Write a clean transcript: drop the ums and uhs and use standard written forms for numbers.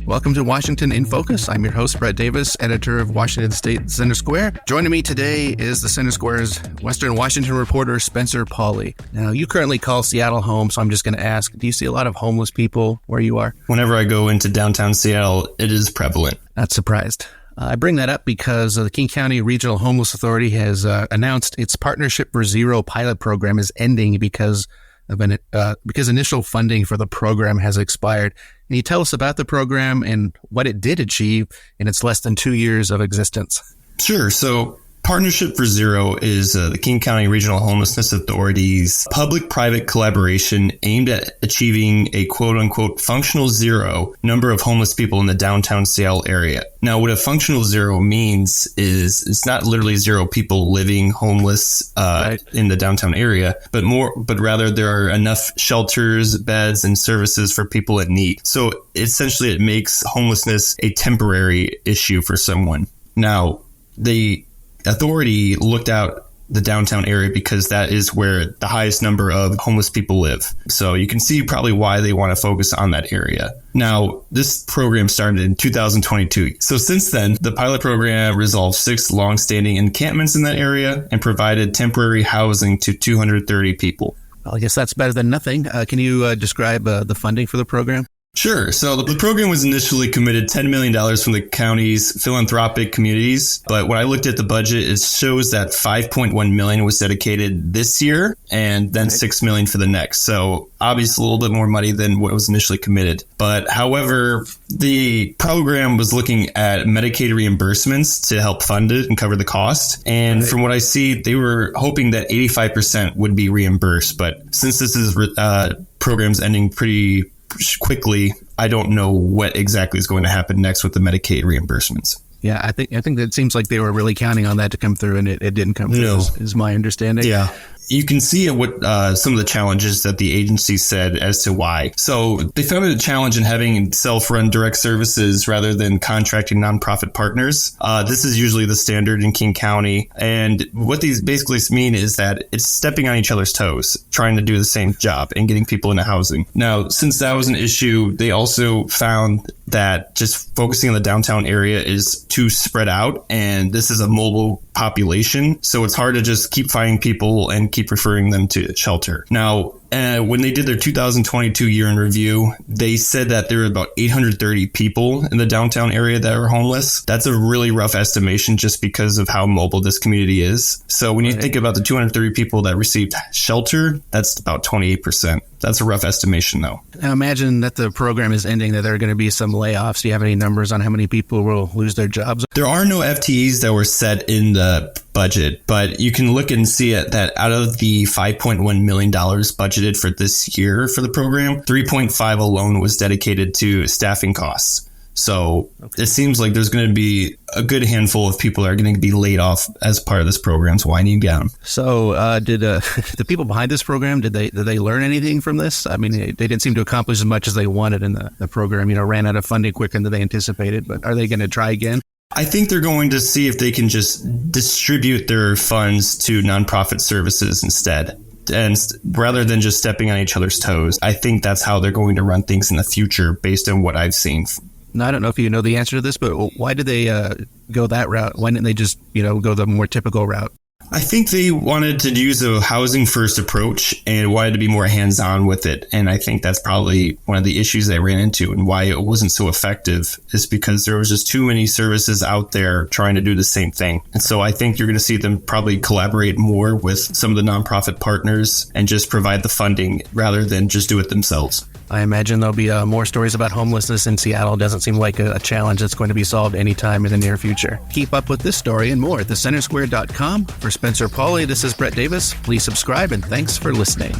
Welcome to Washington in Focus. I'm your host, Brett Davis, editor of Washington State Center Square. Joining me today is the Center Square's Western Washington reporter, Spencer Pauly. Now, you currently call Seattle home, so I'm just going to ask, do you see a lot of homeless people where you are? Whenever I go into downtown Seattle, it is prevalent. Not surprised. I bring that up because the King County Regional Homeless Authority has announced its Partnership for Zero pilot program is ending because initial funding for the program has expired. Can you tell us about the program and what it did achieve in its less than 2 years of existence? Sure. So Partnership for Zero is the King County Regional Homelessness Authority's public-private collaboration aimed at achieving a quote-unquote functional zero number of homeless people in the downtown Seattle area. Now, what a functional zero means is it's not literally zero people living homeless in the downtown area, but rather there are enough shelters, beds, and services for people in need. So essentially, it makes homelessness a temporary issue for someone. Now, the authority looked out the downtown area because that is where the highest number of homeless people live. So you can see probably why they want to focus on that area. Now, this program started in 2022. So since then, the pilot program resolved 6 longstanding encampments in that area and provided temporary housing to 230 people. Well, I guess that's better than nothing. Can you describe the funding for the program? Sure. So the program was initially committed $10 million from the county's philanthropic communities. But when I looked at the budget, it shows that $5.1 million was dedicated this year and then $6 million for the next. So obviously a little bit more money than what was initially committed. But however, the program was looking at Medicaid reimbursements to help fund it and cover the cost. And from what I see, they were hoping that 85% would be reimbursed. But since this is program's ending pretty quickly, I don't know what exactly is going to happen next with the Medicaid reimbursements. Yeah, I think that seems like they were really counting on that to come through, and it didn't come through, is my understanding. Yeah. You can see what some of the challenges that the agency said as to why. So they found it a challenge in having self-run direct services rather than contracting nonprofit partners. This is usually the standard in King County. And what these basically mean is that it's stepping on each other's toes, trying to do the same job and getting people into housing. Now, since that was an issue, they also found that just focusing on the downtown area is too spread out. And this is a mobile population. So it's hard to just keep finding people and keep referring them to shelter. Now, when they did their 2022 year in review, they said that there were about 830 people in the downtown area that are homeless. That's a really rough estimation just because of how mobile this community is. So when you think about the 230 people that received shelter, that's about 28%. That's a rough estimation, though. Now imagine that the program is ending, that there are going to be some layoffs. Do you have any numbers on how many people will lose their jobs? There are no FTEs that were set in the budget, but you can look and see it that out of the $5.1 million budgeted for this year for the program, 3.5 alone was dedicated to staffing costs. So It seems like there's going to be a good handful of people that are going to be laid off as part of this program's winding down. So did the people behind this program, did they learn anything from this? I mean, they didn't seem to accomplish as much as they wanted in the program, ran out of funding quicker than they anticipated. But are they going to try again? I think they're going to see if they can just distribute their funds to nonprofit services instead. And rather than just stepping on each other's toes, I think that's how they're going to run things in the future based on what I've seen. Now, I don't know if you know the answer to this, but why did they go that route? Why didn't they just, go the more typical route? I think they wanted to use a housing first approach and wanted to be more hands-on with it. And I think that's probably one of the issues they ran into and why it wasn't so effective is because there was just too many services out there trying to do the same thing. And so I think you're going to see them probably collaborate more with some of the nonprofit partners and just provide the funding rather than just do it themselves. I imagine there'll be more stories about homelessness in Seattle. It doesn't seem like a challenge that's going to be solved anytime in the near future. Keep up with this story and more at thecentersquare.com. For Spencer Pauly, this is Brett Davis. Please subscribe and thanks for listening.